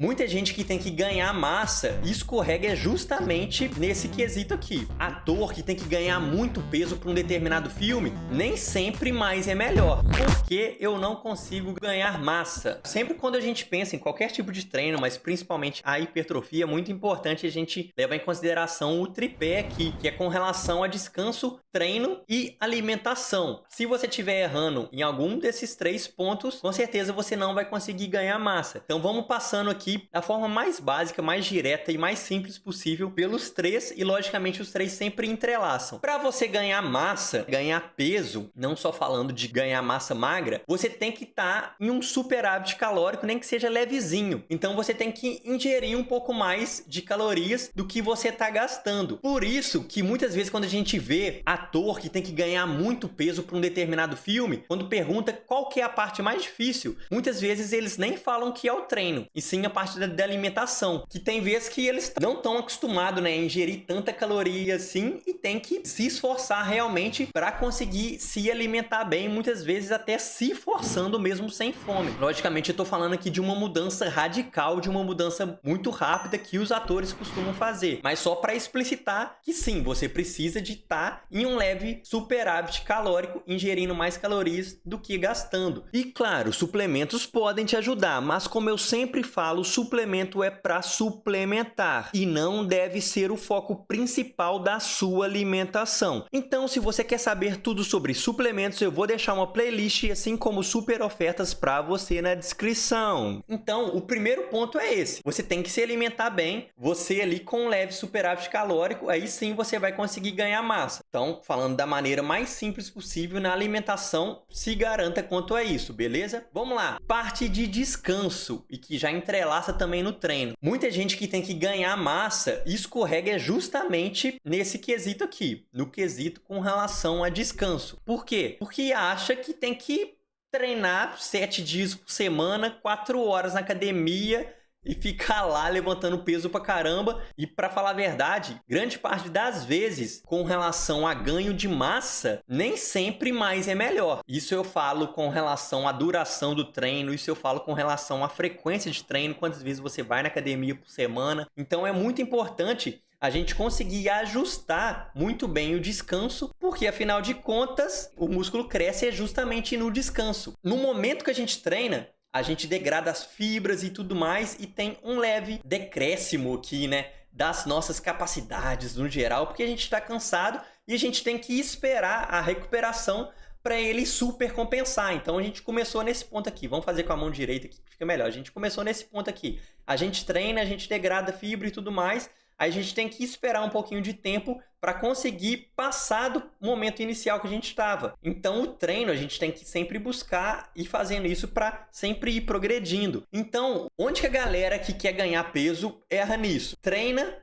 Muita gente que tem que ganhar massa escorrega justamente nesse quesito aqui. Ator que tem que ganhar muito peso para um determinado filme, nem sempre mais é melhor. Porque eu não consigo ganhar massa. Sempre quando a gente pensa em qualquer tipo de treino, mas principalmente a hipertrofia, é muito importante a gente levar em consideração o tripé aqui, que é com relação a descanso, treino e alimentação. Se você estiver errando em algum desses três pontos, com certeza você não vai conseguir ganhar massa. Então vamos passando aqui da forma mais básica, mais direta e mais simples possível pelos três, e logicamente os três sempre entrelaçam. Para você ganhar massa, ganhar peso, não só falando de ganhar massa magra, você tem que estar em um superávit calórico, nem que seja levezinho. Então você tem que ingerir um pouco mais de calorias do que você está gastando. Por isso que muitas vezes quando a gente vê ator que tem que ganhar muito peso para um determinado filme, quando pergunta qual que é a parte mais difícil, muitas vezes eles nem falam que é o treino, e sim a parte da alimentação, que tem vezes que eles não estão acostumados, né, a ingerir tanta caloria assim, e tem que se esforçar realmente para conseguir se alimentar bem, muitas vezes até se forçando mesmo sem fome. Logicamente eu tô falando aqui de uma mudança radical, de uma mudança muito rápida que os atores costumam fazer, mas só para explicitar que sim, você precisa de estar em um leve superávit calórico, ingerindo mais calorias do que gastando. E claro, suplementos podem te ajudar, mas como eu sempre falo, suplemento é para suplementar e não deve ser o foco principal da sua alimentação. Então, se você quer saber tudo sobre suplementos, eu vou deixar uma playlist, assim como super ofertas para você na descrição. Então, o primeiro ponto é esse. Você tem que se alimentar bem, você ali com um leve superávit calórico, aí sim você vai conseguir ganhar massa. Então, falando da maneira mais simples possível, na alimentação, se garanta quanto a isso, beleza? Vamos lá. Parte de descanso, e que já entrelaça também no treino. Muita gente que tem que ganhar massa escorrega justamente nesse quesito aqui, no quesito com relação a descanso. Por quê? Porque acha que tem que treinar 7 dias por semana, 4 horas na academia e ficar lá levantando peso pra caramba. E pra falar a verdade, grande parte das vezes, com relação a ganho de massa, nem sempre mais é melhor. Isso eu falo com relação à duração do treino, isso eu falo com relação à frequência de treino, quantas vezes você vai na academia por semana. Então é muito importante a gente conseguir ajustar muito bem o descanso, porque afinal de contas, o músculo cresce justamente no descanso. No momento que a gente treina, a gente degrada as fibras e tudo mais, e tem um leve decréscimo aqui, né, das nossas capacidades no geral, porque a gente está cansado e a gente tem que esperar a recuperação para ele super compensar. Então a gente começou nesse ponto aqui. Vamos fazer com a mão direita aqui que fica melhor. A gente começou nesse ponto aqui. A gente treina, a gente degrada fibra e tudo mais. Aí a gente tem que esperar um pouquinho de tempo para conseguir passar do momento inicial que a gente estava. Então o treino a gente tem que sempre buscar ir fazendo isso para sempre ir progredindo. Então, onde que a galera que quer ganhar peso erra nisso? Treina,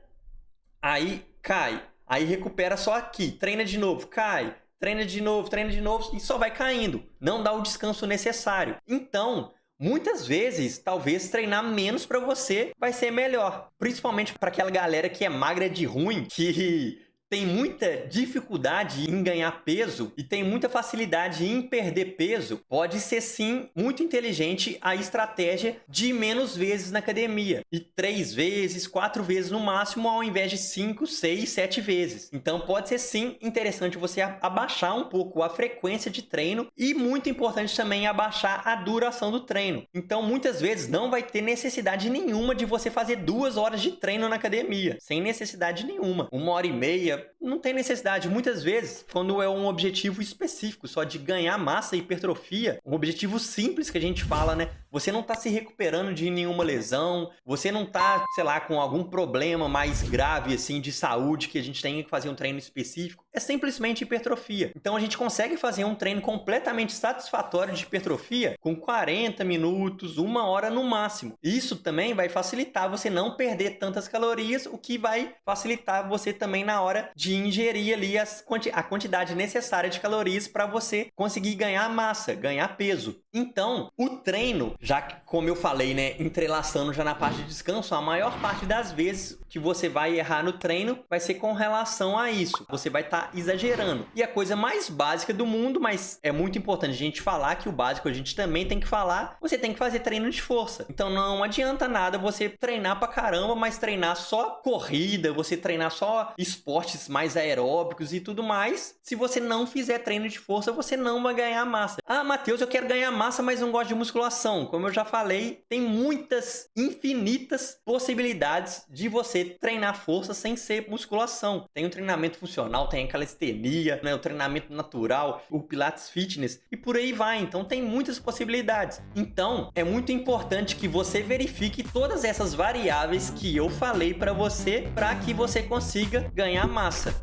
aí cai, aí recupera só aqui, treina de novo, cai, treina de novo e só vai caindo. Não dá o descanso necessário. Então, muitas vezes, talvez treinar menos para você vai ser melhor. Principalmente para aquela galera que é magra de ruim, que tem muita dificuldade em ganhar peso e tem muita facilidade em perder peso. Pode ser sim muito inteligente a estratégia de menos vezes na academia. E 3 vezes, 4 vezes no máximo, ao invés de 5, 6, 7 vezes. Então pode ser sim interessante você abaixar um pouco a frequência de treino, e muito importante também abaixar a duração do treino. Então muitas vezes não vai ter necessidade nenhuma de você fazer 2 horas de treino na academia. Sem necessidade nenhuma. 1h30, não tem necessidade. Muitas vezes, quando é um objetivo específico, só de ganhar massa e hipertrofia, um objetivo simples que a gente fala, né? Você não tá se recuperando de nenhuma lesão, você não tá, sei lá, com algum problema mais grave, assim, de saúde, que a gente tem que fazer um treino específico. É simplesmente hipertrofia. Então a gente consegue fazer um treino completamente satisfatório de hipertrofia com 40 minutos, 1 hora no máximo. Isso também vai facilitar você não perder tantas calorias, o que vai facilitar você também na hora de ingerir ali a quantidade necessária de calorias para você conseguir ganhar massa, ganhar peso. Então, o treino, já que, como eu falei, né, entrelaçando já na parte de descanso, a maior parte das vezes que você vai errar no treino vai ser com relação a isso. Você vai estar tá exagerando. E a coisa mais básica do mundo, mas é muito importante a gente falar que o básico a gente também tem que falar, você tem que fazer treino de força. Então não adianta nada você treinar pra caramba, mas treinar só corrida, você treinar só esportes mais aeróbicos e tudo mais. Se você não fizer treino de força, você não vai ganhar massa. Ah, Matheus, eu quero ganhar massa, mas não gosto de musculação. Como eu já falei, tem muitas, infinitas possibilidades de você treinar força sem ser musculação. Tem o treinamento funcional, tem a calistenia, né, o treinamento natural, o Pilates Fitness e por aí vai. Então tem muitas possibilidades. Então é muito importante que você verifique todas essas variáveis que eu falei para você que você consiga ganhar massa.